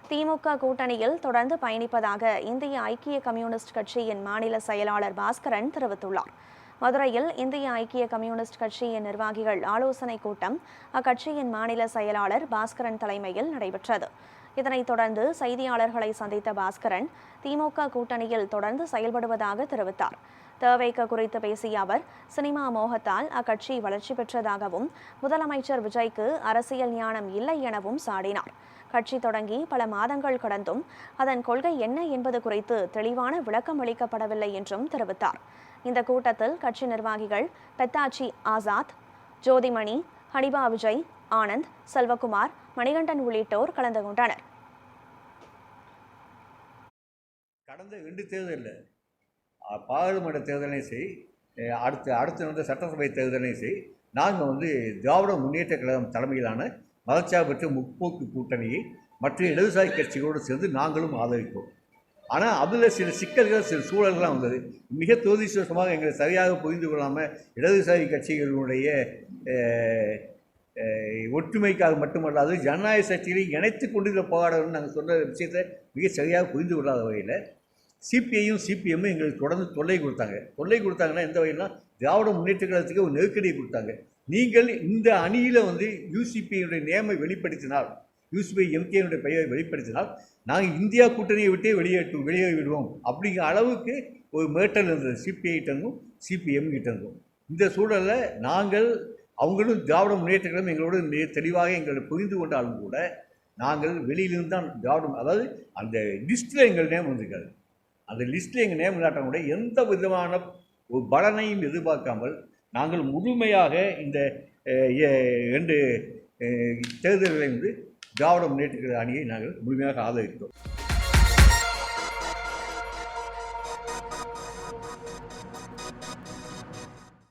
திமுக கூட்டணியில் தொடர்ந்து பயணிப்பதாக இந்திய ஐக்கிய கம்யூனிஸ்ட் கட்சியின் மாநில செயலாளர் பாஸ்கரன் தெரிவித்துள்ளார். மதுரையில் இந்திய ஐக்கிய கம்யூனிஸ்ட் கட்சியின் நிர்வாகிகள் ஆலோசனைக் கூட்டம் அக்கட்சியின் மாநில செயலாளர் பாஸ்கரன் தலைமையில் நடைபெற்றது. இதனைத் தொடர்ந்து செய்தியாளர்களை சந்தித்த பாஸ்கரன் திமுக கூட்டணியில் தொடர்ந்து செயல்படுவதாக தெரிவித்தார். தேவைக்கு குறித்து பேசிய அவர், சினிமா மோகத்தால் அக்கட்சி வளர்ச்சி பெற்றதாகவும் முதலமைச்சர் விஜய்க்கு அரசியல் ஞானம் இல்லை எனவும் சாடினார். கட்சி தொடங்கி பல மாதங்கள் கடந்தும் அதன் கொள்கை என்ன என்பது குறித்து தெளிவான விளக்கம் அளிக்கப்படவில்லை என்றும் தெரிவித்தார். இந்த கூட்டத்தில் கட்சி நிர்வாகிகள் பெத்தாச்சி ஆசாத், ஜோதிமணி, ஹனிபா விஜய், ஆனந்த், செல்வகுமார், மணிகண்டன் உள்ளிட்டோர் கலந்து கொண்டனர். கடந்த 2 தேர்தலில் பாராளுமன்ற தேர்தலையும் செய், அடுத்து வந்து சட்டசபை தேர்தலையும் செய், நாங்கள் திராவிட முன்னேற்ற கழகம் தலைமையிலான மதச்சார்பற்ற முற்போக்கு கூட்டணியை மற்ற இடதுசாரி கட்சிகளோடு சேர்ந்து நாங்களும் ஆதரிப்போம். ஆனால் அதில் சில சிக்கல்கள், சில சூழல்கள்லாம் வந்தது. மிக துரதிர்ஷ்டவசமாக எங்களை சரியாக புரிந்து கொள்ளாமல் இடதுசாரி கட்சிகளுடைய ஒற்றுமைக்காக மட்டுமல்லாது ஜனநாயக சக்திகளை இணைத்து கொண்டு இதில் போராடணும்னு நாங்கள் சொன்ன விஷயத்தை மிக சரியாக புரிந்து கொள்ளாத வகையில் சிபிஐயும் சிபிஎம்மும் எங்களுக்கு தொடர்ந்து தொல்லை கொடுத்தாங்கன்னா எந்த வகையில்னா திராவிட முன்னேற்ற கழகத்துக்கு ஒரு நெருக்கடியை கொடுத்தாங்க. நீங்கள் இந்த அணியில் யூசிபியுடைய நேமை வெளிப்படுத்தினால், யூசிபி எம்கேனுடைய பெயரை வெளிப்படுத்தினால் நாங்கள் இந்தியா கூட்டணியை விட்டே வெளியேறி விடுவோம் அப்படிங்கிற அளவுக்கு ஒரு மிரட்டல் இருந்தது சிபிஐட்டங்கும் சிபிஎம் கிட்டங்கும். இந்த சூழலில் நாங்கள் அவங்களும் திராவிட முன்னேற்ற கழகம் எங்களோடு மிக தெளிவாக எங்களை புரிந்து கொண்டாலும் கூட நாங்கள் வெளியிலிருந்து தான் திராவிடம், அதாவது அந்த லிஸ்ட்டில் எங்கள் நேம் வந்திருக்காது. அந்த லிஸ்ட்டில் எங்கள் நேம் இல்லாட்டம் கூட எந்த விதமான ஒரு பலனையும் எதிர்பார்க்காமல் நாங்கள் முழுமையாக இந்த 2 தேர்தல்களை திராவிட முன்னேற்ற கழக அணியை நாங்கள் முழுமையாக ஆதரித்தோம்.